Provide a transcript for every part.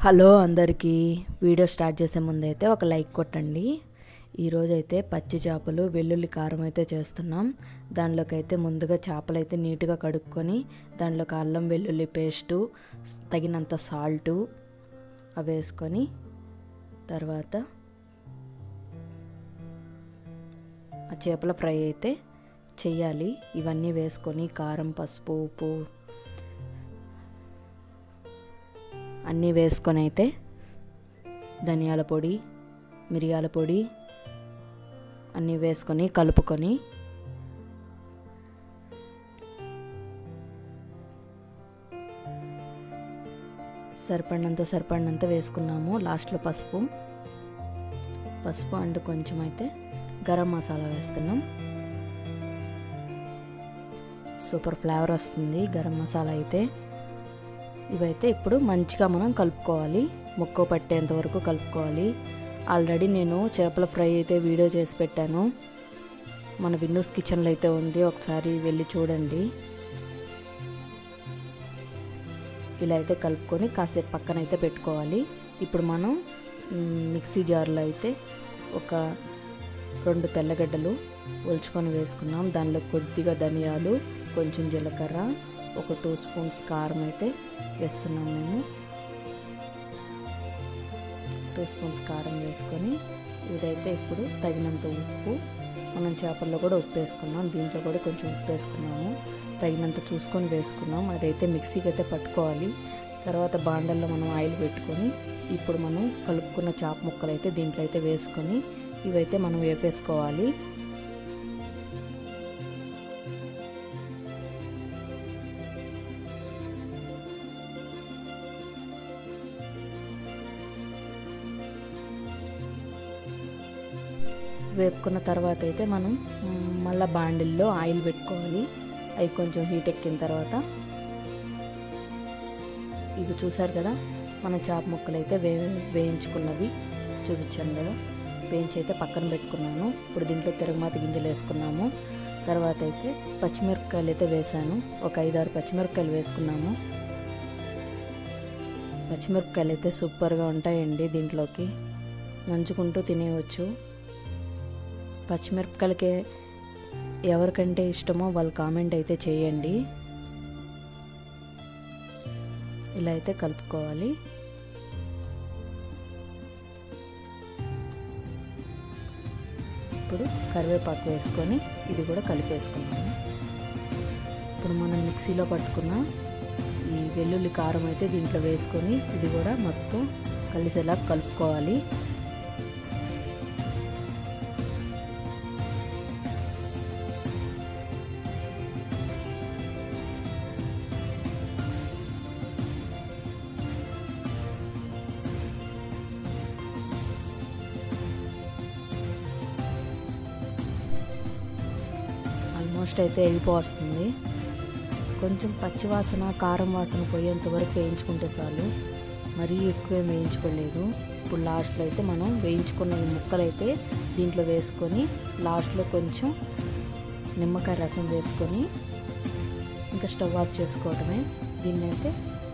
Hello అందరికీ. Video start చేసే ముందు అయితే ఒక లైక్ కొట్టండి. ఈరోజైతే పచ్చి చేపలు వెల్లుల్లి కారం అయితే చేస్తున్నాం. దానిలోకి అయితే ముందుగా చేపలు అయితే నీట్గా కడుక్కొని దాంట్లోకి అల్లం వెల్లుల్లి పేస్టు, తగినంత సాల్టు అవి వేసుకొని తర్వాత ఆ చేపల ఫ్రై అయితే చెయ్యాలి. ఇవన్నీ వేసుకొని కారం, పసుపు, ఉప్పు అన్నీ వేసుకొని అయితే ధనియాల పొడి, మిరియాల పొడి అన్నీ వేసుకొని కలుపుకొని సరిపడినంత వేసుకున్నాము. లాస్ట్లో పసుపు అండ్ కొంచెం అయితే గరం మసాలా వేస్తున్నాం. సూపర్ ఫ్లేవర్ వస్తుంది గరం మసాలా అయితే. ఇవైతే ఇప్పుడు మంచిగా మనం కలుపుకోవాలి, ముక్క పట్టేంత వరకు కలుపుకోవాలి. ఆల్రెడీ నేను చేపల ఫ్రై అయితే వీడియో చేసి పెట్టాను, మన విన్నూస్ కిచెన్లో అయితే ఉంది, ఒకసారి వెళ్ళి చూడండి. ఇలా అయితే కలుపుకొని కాసేపు పక్కన అయితే పెట్టుకోవాలి. ఇప్పుడు మనం మిక్సీ జార్లో అయితే ఒక 2 తెల్లగడ్డలు ఒలుచుకొని వేసుకున్నాం. దానిలో కొద్దిగా ధనియాలు, కొంచెం జీలకర్ర, ఒక 2 స్పూన్స్ కారం అయితే వేస్తున్నాం. మేము 2 స్పూన్స్ కారం వేసుకొని ఇదైతే ఇప్పుడు తగినంత ఉప్పు, మనం చేపల్లో కూడా ఉప్పు వేసుకున్నాం, దీంట్లో కూడా కొంచెం ఉప్పు వేసుకున్నాము, తగినంత చూసుకొని వేసుకున్నాం. అదైతే మిక్సీకి అయితే పట్టుకోవాలి. తర్వాత బాండల్లో మనం ఆయిల్ పెట్టుకొని ఇప్పుడు మనం కలుపుకున్న చేప ముక్కలు అయితే దీంట్లో అయితే వేసుకొని ఇవైతే మనం వేపేసుకోవాలి. వేపుకున్న తర్వాత అయితే మనం మళ్ళీ బాండిల్లో ఆయిల్ పెట్టుకోవాలి. అవి కొంచెం హీట్ ఎక్కిన తర్వాత ఇవి చూసారు కదా, మనం చేప ముక్కలు అయితే వేయించుకున్నవి చూపించాను కదా, వేయించి అయితే పక్కన పెట్టుకున్నాను. ఇప్పుడు దీంట్లో తిరగమాత గింజలు వేసుకున్నాము. తర్వాత అయితే పచ్చిమిరపకాయలు అయితే వేసాను, ఒక 5-6 పచ్చిమిరపకాయలు వేసుకున్నాము. పచ్చిమిరపకాయలు అయితే సూపర్గా ఉంటాయండి, దీంట్లోకి నంచుకుంటూ తినేయవచ్చు. పచ్చిమిరపకాయలకి ఎవరికంటే ఇష్టమో వాళ్ళు కామెంట్ అయితే చేయండి. ఇలా అయితే కలుపుకోవాలి. ఇప్పుడు కరివేపాకు వేసుకొని ఇది కూడా కలిపేసుకున్నాము. ఇప్పుడు మనం మిక్సీలో పట్టుకున్న ఈ వెల్లుల్లి కారం అయితే దీంట్లో వేసుకొని ఇది కూడా మొత్తం కలిసేలా కలుపుకోవాలి. ఆల్మోస్ట్ అయితే వెళ్ళిపోతుంది. కొంచెం పచ్చివాసన, కారం వాసన పోయేంత వరకు వేయించుకుంటే చాలు, మరీ ఎక్కువ వేయించుకోలేదు. ఇప్పుడు లాస్ట్లో అయితే మనం వేయించుకున్న ముక్కలు అయితే దీంట్లో వేసుకొని లాస్ట్లో కొంచెం నిమ్మకాయ రసం వేసుకొని ఇంకా స్టవ్ ఆఫ్ చేసుకోవడమే. దీన్ని అయితే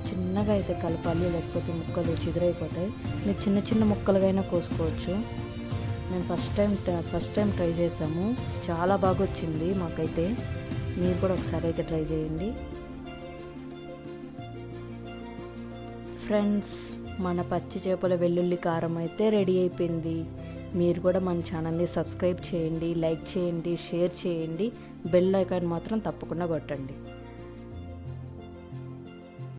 చిన్నగా అయితే కలపాలి, లేకపోతే ముక్కలు చిదురైపోతాయి. మీరు చిన్న చిన్న ముక్కలుగా కోసుకోవచ్చు. మేము ఫస్ట్ టైం ట్రై చేసాము, చాలా బాగా వచ్చింది మాకైతే. మీరు కూడా ఒకసారి అయితే ట్రై చేయండి ఫ్రెండ్స్. మన పచ్చి చేపల వెల్లుల్లి కారం అయితే రెడీ అయిపోయింది. మీరు కూడా మన ఛానల్ని సబ్స్క్రైబ్ చేయండి, లైక్ చేయండి, షేర్ చేయండి, బెల్ ఐకాన్ మాత్రం తప్పకుండా కొట్టండి.